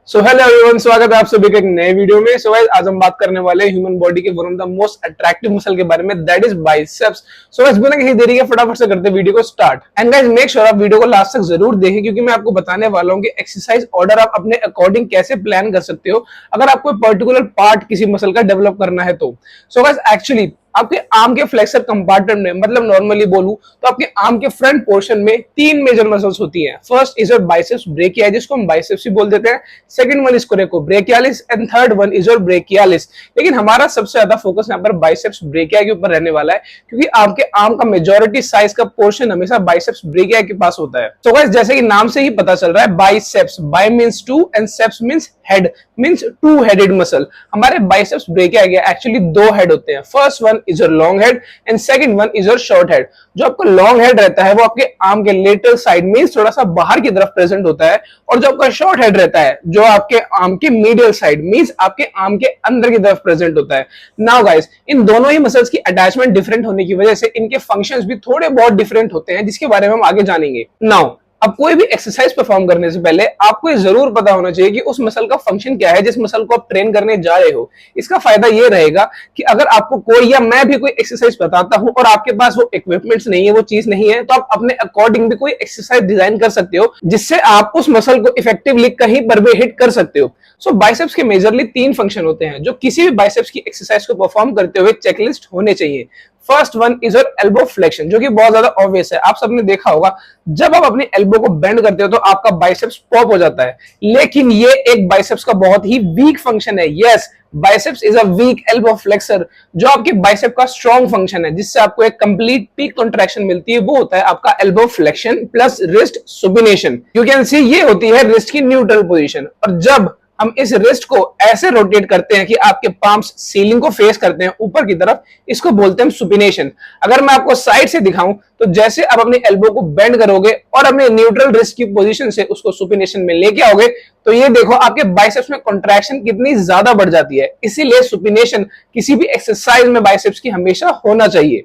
So hello everyone, स्वागत है आप सभी के एक नए वीडियो में। सो गाइस, आज हम बात करने वाले हैं ह्यूमन बॉडी के one of the most attractive muscle के बारे में, that is biceps. So guys, बिना किसी देरी के फटाफट से करते हैं वीडियो को start. And guys, make sure आप वीडियो को लास्ट तक जरूर देखें, क्योंकि मैं आपको बताने वाला हूं कि एक्सरसाइज ऑर्डर आप अपने अकॉर्डिंग कैसे प्लान कर सकते हो अगर आपको पर्टिकुलर पार्ट किसी मसल का डेवलप करना है तो। सो गाइस, एक्चुअली आपके आर्म के फ्लेक्सर कंपार्टमेंट में, मतलब नॉर्मली बोलूं तो आपके आर्म के फ्रंट पोर्शन में तीन मेजर मसल्स होती हैं। First is your biceps brachii, जिसको हम बाइसेप्स ही बोल देते हैं। Second one is coracobrachialis and third one is your brachialis. लेकिन हमारा सबसे ज्यादा फोकस यहाँ पर बाइसेप्स ब्रेकियाई के ऊपर रहने वाला है, क्योंकि आपके आर्म का मेजॉरिटी साइज का पोर्शन हमेशा बाइसेप्स ब्रेकियाई के पास होता है। तो गाइस, जैसे कि नाम से ही पता चल रहा है, biceps, bi means two and ceps means head, means two headed muscle. हमारे बाइसेप्स ब्रेकियाई के एक्चुअली दो हेड होते हैं। First one is your long head and second one is your short head. जो आपका लॉन्ग हेड रहता है वो आपके आर्म के लेटरल साइड मींस थोड़ा सा बाहर की तरफ प्रेजेंट होता है, और जो आपका शॉर्ट हेड रहता है जो आपके आर्म के मीडियल साइड मींस आपके आर्म के अंदर की तरफ प्रेजेंट होता है। नाउ गाइस, इन दोनों ही मसल्स की अटैचमेंट डिफरेंट होने की वजह से इनके फंक्शंस भी थोड़े बहुत डिफरेंट होते हैं, जिसके बारे में हम आगे जानेंगे। नाउ अब कोई भी एक्सरसाइज परफॉर्म करने से पहले आपको ये जरूर पता होना चाहिए कि उस मसल का फंक्शन क्या है, जिस मसल को आप ट्रेन करने जा रहे हो। इसका फायदा ये रहेगा कि अगर आपको कोई या मैं भी कोई एक्सरसाइज बताता हूं और आपके पास वो इक्विपमेंट्स नहीं है, वो चीज नहीं है, तो आप अपने अकॉर्डिंग भी कोई एक्सरसाइज डिजाइन कर सकते हो, जिससे आप उस मसल को इफेक्टिवली कहीं पर भी हिट कर सकते हो। सो बाइसेप्स के मेजरली तीन फंक्शन होते हैं, जो किसी भी बाइसेप्स की एक्सरसाइज को परफॉर्म करते हुए चेकलिस्ट होने चाहिए। First one is your elbow flexion, जो कि बहुत ज्यादा ऑब्वियस है, आप सबने देखा होगा। जब आप अपनी एल्बो को बेंड करते हो तो आपका बाइसेप्स पॉप हो जाता है, लेकिन ये एक बाइसेप्स का बहुत ही वीक फंक्शन है। Yes, biceps is a weak elbow flexor. जो आपके बाइसेप का स्ट्रॉन्ग फंक्शन है, जिससे आपको एक कंप्लीट पीक कॉन्ट्रैक्शन मिलती है, वो होता है आपका elbow flexion plus wrist supination. You can see, ये होती है रिस्ट की न्यूट्रल पोजीशन। और जब हम इस रिस्ट को ऐसे रोटेट करते हैं कि आपके पाम्स सीलिंग को फेस करते हैं ऊपर की तरफ, इसको बोलते हैं सुपिनेशन। अगर मैं आपको साइड से दिखाऊं तो जैसे आप अपनी एल्बो को बेंड करोगे और अपने न्यूट्रल रिस्ट की पोजीशन से उसको सुपिनेशन में लेके आओगे, तो ये देखो आपके बाइसेप्स में कॉन्ट्रैक्शन कितनी ज्यादा बढ़ जाती है। इसीलिए सुपिनेशन किसी भी एक्सरसाइज में बाइसेप्स की हमेशा होना चाहिए।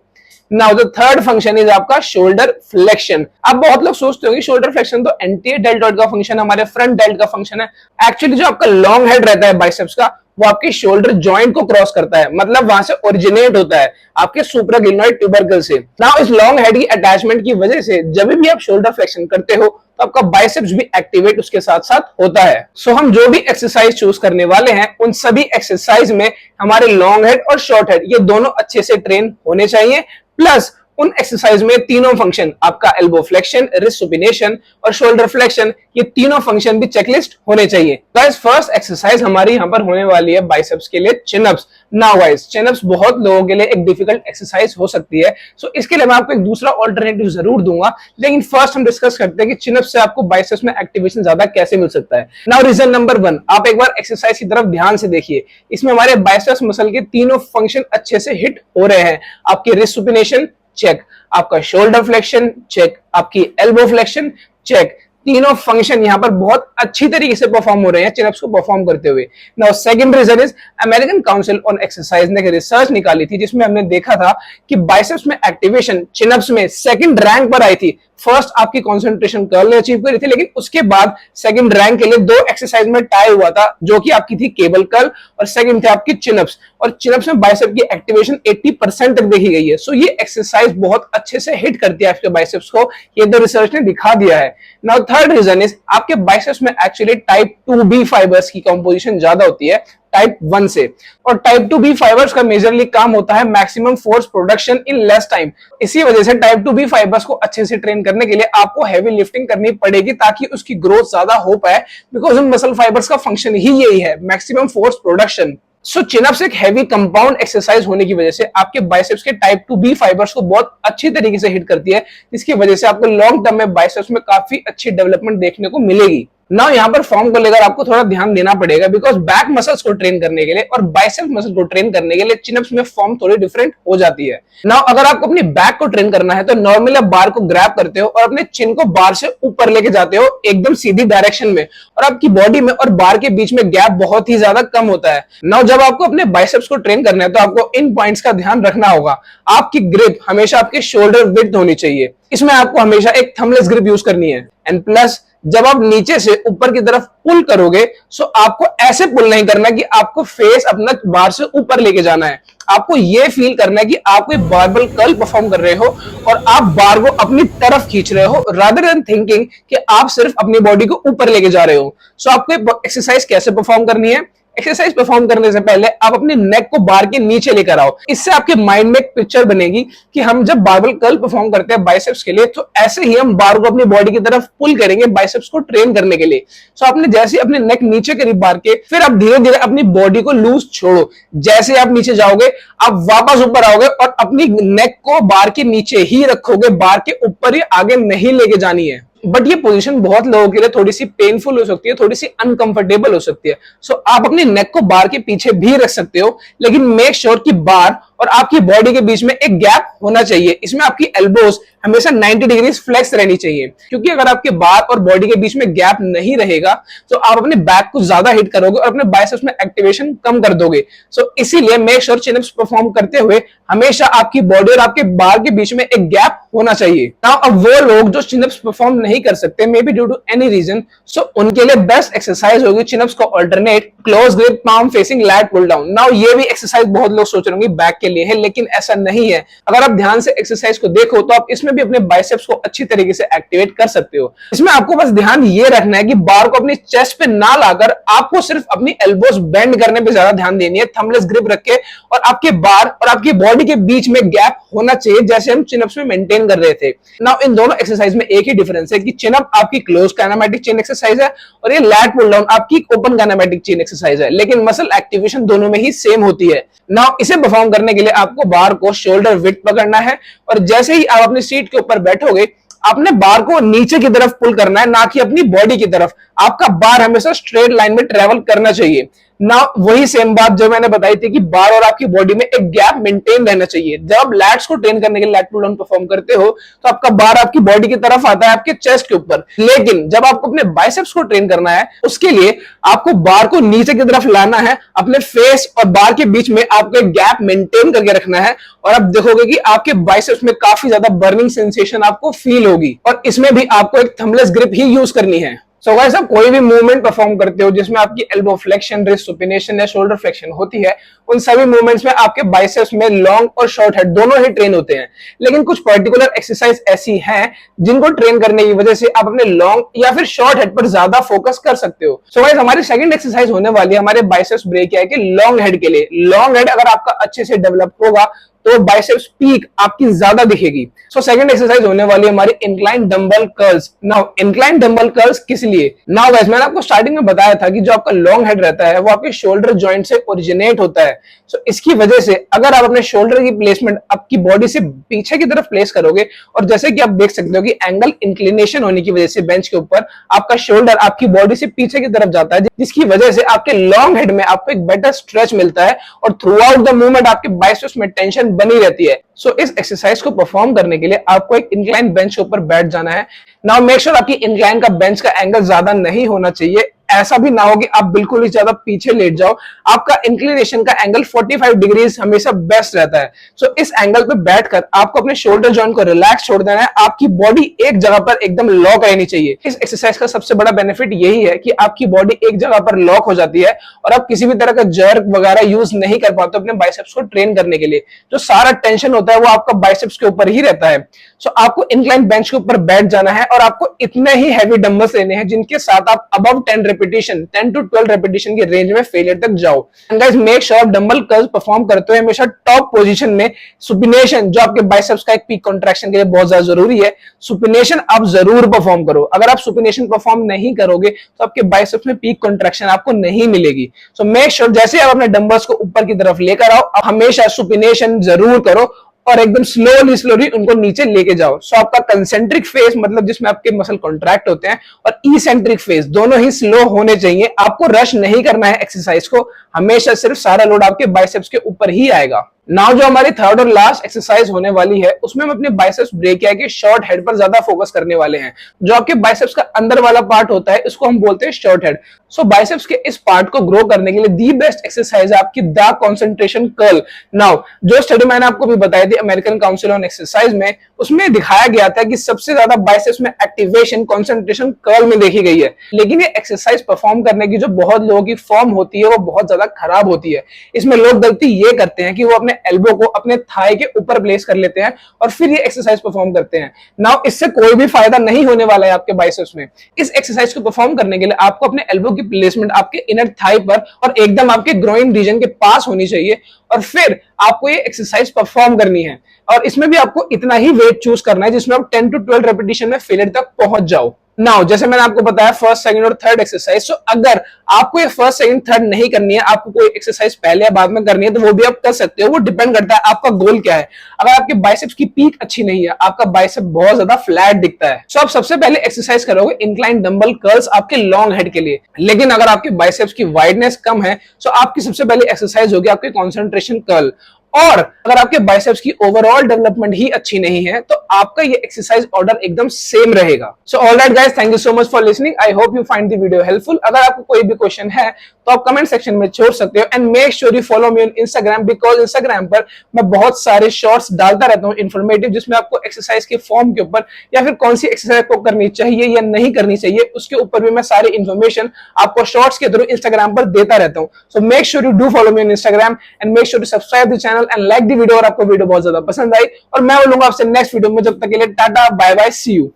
Now the third function is आपका शोल्डर फ्लेक्शन। अब बहुत लोग सोचते हो कि शोल्डर फ्लेक्शन तो एंटीरियर डेल्टॉइड का फंक्शन है, हमारे फ्रंट डेल्ट का फंक्शन है। एक्चुअली जो आपका लॉन्ग हेड रहता है बाइसेप्स का, वो आपके शोल्डर जॉइंट को क्रॉस करता है, मतलब वहां से ओरिजिनेट होता है आपके सुप्राग्लिनोइड ट्यूबरकल से। नाउ इस लॉन्ग हेड की अटैचमेंट की वजह से जब भी आप शोल्डर फ्लेक्शन करते हो तो आपका बाइसेप्स भी एक्टिवेट उसके साथ साथ होता है। सो हम जो भी एक्सरसाइज चूज करने वाले हैं, उन सभी एक्सरसाइज में हमारे लॉन्ग हेड और शॉर्ट हेड ये दोनों अच्छे से ट्रेन होने चाहिए। प्लस उन एक्सरसाइज में तीनों फंक्शन, आपका एल्बो फ्लेक्शन, रिस्ट सुपिनेशन और शोल्डर फ्लेक्शन, ये तीनों फंक्शन भी चेकलिस्ट होने चाहिए। गाइस, फर्स्ट एक्सरसाइज हमारी यहाँ पर होने वाली है बाइसेप्स के लिए चिनअप्स। नाउ गाइस, चिनअप्स बहुत लोगों के लिए एक डिफिकल्ट एक्सरसाइज हो सकती है, सो इसके लिए मैं आपको एक दूसरा ऑल्टरनेटिव जरूर दूंगा। लेकिन फर्स्ट हम डिस्कस करते हैं कि चिनअप्स से आपको बाइसेप्स में एक्टिवेशन ज्यादा कैसे मिल सकता है। नाउ रीजन नंबर वन, आप एक बार एक्सरसाइज की तरफ ध्यान से देखिए। इसमें हमारे बाइसेप्स मसल के तीनों फंक्शन अच्छे से हिट हो रहे हैं। आपकी रिस्ट सुपिनेशन चेक, आपका शोल्डर फ्लेक्शन चेक, आपकी एल्बो फ्लेक्शन चेक। तीनों फंक्शन यहां पर बहुत अच्छी तरीके से परफॉर्म हो रहे हैं चिनअप्स को परफॉर्म करते हुए। Now second reason is, American council on exercise ने एक रिसर्च निकाली थी, जिसमें हमने देखा था कि बाइसेप्स में एक्टिवेशन चिनअप्स में सेकंड रैंक पर आई थी। फर्स्ट आपकी कंसंट्रेशन कर्ल ने अचीव करी थी, लेकिन उसके बाद सेकंड रैंक के लिए दो एक्सरसाइज में टाई हुआ था, जो कि आपकी थी केबल कर्ल और सेकंड थे आपकी चिनअप्स। और चिनअप्स में बाइसेप की एक्टिवेशन 80% तक देखी गई है। सो ये एक्सरसाइज बहुत अच्छे से हिट करती है आपके बाइसेप्स को, ये तो रिसर्च ने दिखा दिया है। नाउ थर्ड रीजन इज, आपके बाइसेप्स में एक्चुअली टाइप 2B फाइबर्स की कंपोजिशन ज्यादा होती है टाइप 1 से, और टाइप 2B फाइबर्स का मेजरली काम होता है maximum force production in less time. इसी वजह से टाइप 2B फाइबर्स को अच्छे से ट्रेन करने के लिए आपको हैवी लिफ्टिंग करनी पड़ेगी, ताकि उसकी ग्रोथ ज्यादा हो पाए, बिकॉज उन मसल फाइबर्स का फंक्शन ही यही है, मैक्सिमम फोर्स प्रोडक्शन। सो चिनअप्स एक हैवी कंपाउंड एक्सरसाइज होने की वजह से आपके बाइसेप्स के टाइप 2B फाइबर्स को बहुत अच्छी तरीके से हिट करती है, जिसकी वजह से आपको लॉन्ग टर्म में बाइसेप्स में काफी अच्छी डेवलपमेंट देखने को मिलेगी। नाउ यहाँ पर फॉर्म को लेकर आपको थोड़ा ध्यान देना पड़ेगा, बिकॉज बैक मसल्स को ट्रेन करने के लिए और बाइसेप मसल को ट्रेन करने के लिए चिनअप्स में फॉर्म थोड़ी डिफरेंट हो जाती है। नाउ अगर आपको अपनी बैक को ट्रेन करना है तो नॉर्मली आप बार को ग्रैब करते हो और अपने चिन को बार से ऊपर लेके जाते हो एकदम सीधी डायरेक्शन में, और आपकी बॉडी में और बार के बीच में गैप बहुत ही ज्यादा कम होता है। नाउ जब आपको अपने बाइसेप्स को ट्रेन करना है तो आपको इन पॉइंट्स का ध्यान रखना होगा। आपकी ग्रिप हमेशा आपके शोल्डर विड्थ होनी चाहिए, इसमें आपको हमेशा एक थंबलेस ग्रिप यूज करनी है। एंड प्लस जब आप नीचे से ऊपर की तरफ पुल करोगे, सो आपको ऐसे पुल नहीं करना कि आपको फेस अपना बार से ऊपर लेके जाना है। आपको ये फील करना है कि आप कोई बारबल कर्ल परफॉर्म कर रहे हो और आप बार को अपनी तरफ खींच रहे हो, रादर देन थिंकिंग कि आप सिर्फ अपनी बॉडी को ऊपर लेके जा रहे हो। सो आपको एक्सरसाइज कैसे परफॉर्म करनी है? एक्सरसाइज परफॉर्म करने से पहले आप अपने नेक को बार के नीचे लेकर आओ। इससे आपके माइंड में एक पिक्चर बनेगी कि हम जब बारबल कर्ल परफॉर्म करते हैं बाइसेप्स के लिए, तो ऐसे ही हम बार को अपनी बॉडी की तरफ पुल करेंगे बाइसेप्स को ट्रेन करने के लिए। सो आपने जैसे अपने नेक नीचे करी बार के, फिर आप धीरे धीरे अपनी बॉडी को लूज छोड़ो। जैसे आप नीचे जाओगे, आप वापस ऊपर आओगे और अपनी नेक को बार के नीचे ही रखोगे, बार के ऊपर ही आगे नहीं लेके जानी है। बट ये पोजीशन बहुत लोगों के लिए थोड़ी सी पेनफुल हो सकती है, थोड़ी सी अनकंफर्टेबल हो सकती है। सो आप अपनी नेक को बार के पीछे भी रख सकते हो, लेकिन मेक श्योर कि बार और आपकी बॉडी के बीच में एक गैप होना चाहिए। इसमें आपकी एल्बोज हमेशा 90 डिग्री फ्लेक्स रहनी चाहिए, क्योंकि अगर आपके बार और बॉडी के बीच में गैप नहीं रहेगा तो आप अपने बैक को ज्यादा हिट करोगे और अपने बाइसेप्स में एक्टिवेशन कम कर दोगे। सो इसीलिए make sure chin ups perform करते हुए हमेशा आपकी बॉडी और आपके बार के बीच में एक गैप होना चाहिए। नाउ अब वो लोग जो चिन अप्स परफॉर्म नहीं कर सकते, maybe due to any reason, so उनके लिए बेस्ट एक्सरसाइज होगी चिन अप्स को alternate close grip palm facing lat pull down. Now ये भी एक्सरसाइज बहुत लोग सोच रहे होंगे बैक के लिए है, लेकिन ऐसा नहीं है। अगर आप ध्यान से एक्सरसाइज को देखो तो आप इसमें भी अपने बाइसेप्स को अच्छी तरीके से एक्टिवेट कर सकते हो। इसमें आपको बस ध्यान ये रखना है कि बार को अपनी चेस्ट पे ना लाकर आपको सिर्फ अपनी एल्बोज बेंड करने पे ज्यादा ध्यान देनी है, थंबलेस ग्रिप रख के, और आपके बार और आपकी बॉडी के बीच में गैप होना चाहिए जैसे हम चिन अप्स में मेंटेन कर रहे थे। नाउ इन दोनों एक्सरसाइज में एक ही डिफरेंस है कि चिन अप आपकी क्लोज काइनेमैटिक चेन एक्सरसाइज है और ये लैट पुल डाउन आपकी ओपन काइनेमैटिक चेन एक्सरसाइज है, लेकिन मसल एक्टिवेशन दोनों में ही सेम होती है। नाउ इसे परफॉर्म करने के लिए आपको बार को शोल्डर विड्थ पकड़ना है और जैसे ही आप अपनी सीट के ऊपर बैठोगे, आपने बार को नीचे की तरफ पुल करना है, ना कि अपनी बॉडी की तरफ। आपका बार हमेशा स्ट्रेट लाइन में ट्रेवल करना चाहिए। ना वही सेम बात जो मैंने बताई थी कि बार और आपकी बॉडी में एक गैप मेंटेन रहना चाहिए। जब आप लैट्स को ट्रेन करने के लिए लैट पुल डाउन परफॉर्म करते हो तो आपका बार आपकी बॉडी की तरफ आता है, आपके चेस्ट के ऊपर, लेकिन जब आपको अपने बाइसेप्स को ट्रेन करना है उसके लिए आपको बार को नीचे की तरफ लाना है। अपने फेस और बार के बीच में आपको एक गैप मेंटेन करके रखना है और आप देखोगे कि आपके बाइसेप्स में काफी ज्यादा बर्निंग सेंसेशन आपको फील होगी, और इसमें भी आपको एक थंबलेस ग्रिप ही यूज करनी है। सो गाइस, आप कोई भी मूवमेंट परफॉर्म करते हो जिसमें आपकी एल्बो फ्लेक्शन, रिस्ट सुपिनेशन या शोल्डर फ्लेक्शन होती है, उन सभी मूवमेंट्स में आपके बाइसेप्स में लॉन्ग और शॉर्ट हेड दोनों ही ट्रेन होते हैं। लेकिन कुछ पर्टिकुलर एक्सरसाइज ऐसी हैं जिनको ट्रेन करने की वजह से आप अपने लॉन्ग या फिर शॉर्ट हेड पर ज्यादा फोकस कर सकते हो। सो गाइस, हमारी सेकंड एक्सरसाइज होने वाली है हमारे बाइसेप्स ब्रेक है कि लॉन्ग हेड के लिए। लॉन्ग हेड अगर आपका अच्छे से डेवलप होगा तो बाइसेप्स पीक आपकी ज्यादा दिखेगी। सो सेकंड एक्सरसाइज होने वाली है हमारी incline dumbbell curls. Now incline dumbbell curls किस लिए? नाउ गाइस, मैंने आपको स्टार्टिंग में बताया था कि जो आपका लॉन्ग हेड रहता है वो आपके शोल्डर जॉइंट से ओरिजिनेट होता है। सो इसकी वजह से अगर आप अपने शोल्डर की प्लेसमेंट आपकी बॉडी से पीछे की तरफ प्लेस करोगे, और जैसे कि आप देख सकते हो कि एंगल इंक्लिनेशन होने की वजह से बेंच के ऊपर आपका शोल्डर आपकी बॉडी से पीछे की तरफ जाता है, जिसकी वजह से आपके लॉन्ग हेड में आपको एक बेटर स्ट्रेच मिलता है और थ्रू आउट द मूवमेंट आपके बाइसेप्स में टेंशन बनी रहती है। सो इस एक्सरसाइज को परफॉर्म करने के लिए आपको एक इंक्लाइन बेंच के ऊपर बैठ जाना है। नाउ मेक श्योर आपकी इंक्लाइन का बेंच का एंगल ज्यादा नहीं होना चाहिए। ऐसा भी ना हो कि आप बिल्कुल ही ज्यादा पीछे लेट जाओ। आपका इंक्लिनेशन का एंगल 45 डिग्रीज हमेशा बेस्ट रहता है। सो इस एंगल पे बैठकर आपको अपने शोल्डर जॉइंट को रिलैक्स छोड़ देना है। आपकी बॉडी एक जगह पर एकदम लॉक रहनी चाहिए। इस एक्सरसाइज का सबसे बड़ा बेनिफिट यही है कि आपकी बॉडी एक जगह पर लॉक हो जाती है और आप किसी भी तरह का जर्क वगैरह यूज नहीं कर पाते अपने बाइसेप्स को ट्रेन करने के लिए। जो सारा टेंशन होता है वो आपका बाइसेप्स के ऊपर ही रहता है। सो आपको इंक्लाइन बेंच के ऊपर बैठ जाना है और आपको इतने ही हैवी डंबल्स लेने हैं जिनके साथ आप अबव 10 to 12 रेपिटेशन की रेंज में फेलियर तक जाओ। And guys, make sure dumbbell curls perform करते हुए हमेशा टॉप पोजीशन में सुपिनेशन, जो आपके बाइसेप्स का एक पीक कॉन्ट्रैक्शन के लिए बहुत ज्यादा जरूरी है, सुपिनेशन आप जरूर परफॉर्म करो। अगर आप सुपिनेशन परफॉर्म नहीं करोगे तो आपके बाइसेप्स में पीक कॉन्ट्रैक्शन आपको नहीं मिलेगी। सो मेक श्योर जैसे आप अपने डंबल्स को ऊपर की तरफ लेकर आओ, हमेशा सुपिनेशन जरूर करो और एकदम स्लोली उनको नीचे लेके जाओ। सो आपका कंसेंट्रिक फेस, मतलब जिसमें आपके मसल कॉन्ट्रैक्ट होते हैं, और इसेंट्रिक फेस दोनों ही स्लो होने चाहिए। आपको रश नहीं करना है एक्सरसाइज को, हमेशा सिर्फ सारा लोड आपके बाइसेप्स के ऊपर ही आएगा। नाउ जो हमारी थर्ड और लास्ट एक्सरसाइज होने वाली है उसमें हम अपने बाइसेप्स ब्रेकिया के शॉर्ट हेड पर ज्यादा फोकस करने वाले हैं। जो आपके बाइसेप्स का अंदर वाला पार्ट होता है इसको हम बोलते हैं शॉर्ट हेड। सो बाइसेप्स के इस पार्ट को ग्रो करने के लिए दी बेस्ट एक्सरसाइज है आपकी द कंसंट्रेशन कर्ल। नाउ जो स्टडी मैंने आपको भी बताई थी अमेरिकन काउंसिल ऑन एक्सरसाइज में, उसमें दिखाया गया था कि सबसे ज्यादा बाइसेप्स में एक्टिवेशन कंसंट्रेशन कर्ल में देखी गई है। लेकिन ये एक्सरसाइज परफॉर्म करने की जो बहुत लोगों की फॉर्म होती है वो बहुत ज्यादा खराब होती है। इसमें लोग गलती ये करते हैं कि वो अपने एल्बो को अपने थाई के ऊपर प्लेस कर लेते हैं और फिर ये एक्सरसाइज परफॉर्म करते हैं। नाउ इससे कोई भी फायदा नहीं होने वाला है आपके बाइसेप्स में। इस एक्सरसाइज को परफॉर्म करने के लिए आपको अपने एल्बो की प्लेसमेंट आपके इनर थाई पर और एकदम आपके ग्रोइन रीजन के पास होनी चाहिए और फिर आपको ये एक्सरसाइज परफॉर्म करनी है। और इसमें भी आपको इतना ही वेट चूज करना है जिसमें आप 10 to 12 रेपिटेशन में फेलियर तक पहुंच जाओ। नाउ जैसे मैंने आपको बताया फर्स्ट, सेकंड और थर्ड एक्सरसाइज, तो अगर आपको ये फर्स्ट, सेकंड, थर्ड नहीं करनी है, आपको कोई एक्सरसाइज पहले या बाद में करनी है, तो वो भी आप कर सकते हो। वो डिपेंड करता है आपका गोल क्या है। अगर आपके बाइसेप्स की पीक अच्छी नहीं है, आपका बाइसेप बहुत ज्यादा फ्लैट दिखता है, तो आप सबसे पहले एक्सरसाइज करोगे इंक्लाइन डंबल कर्ल्स आपके लॉन्ग हेड के लिए। लेकिन अगर आपके बाइसेप्स की वाइडनेस कम है तो आपकी सबसे पहले एक्सरसाइज होगी आपके कॉन्सेंट्रेशन कर्ल। और अगर आपके बाइसेप्स की ओवरऑल डेवलपमेंट ही अच्छी नहीं है तो आपका ये एक्सरसाइज ऑर्डर एकदम सेम रहेगा। So alright guys, thank you so much for listening. I hope you find the video helpful. अगर आपको कोई भी क्वेश्चन है तो आप कमेंट सेक्शन में छोड़ सकते हो and make sure you follow me on Instagram, because Instagram पर मैं बहुत सारे शॉर्ट्स डालता रहता हूँ इन्फॉर्मेटिव, जिसमें आपको एक्सरसाइज के फॉर्म के ऊपर या फिर कौन सी एक्सरसाइज को करनी चाहिए या नहीं करनी चाहिए उसके ऊपर भी मैं सारी इन्फॉर्मेशन आपको शॉर्ट्स के थ्रू इंस्टाग्राम पर देता रहता हूँ। So make sure you do follow me on Instagram and make sure to subscribe the channel and like the video. और आपको वीडियो बहुत ज्यादा पसंद आई और मैं बोलूंगा आपसे नेक्स्ट वीडियो में। जब तक के लिए tata, bye bye, see you.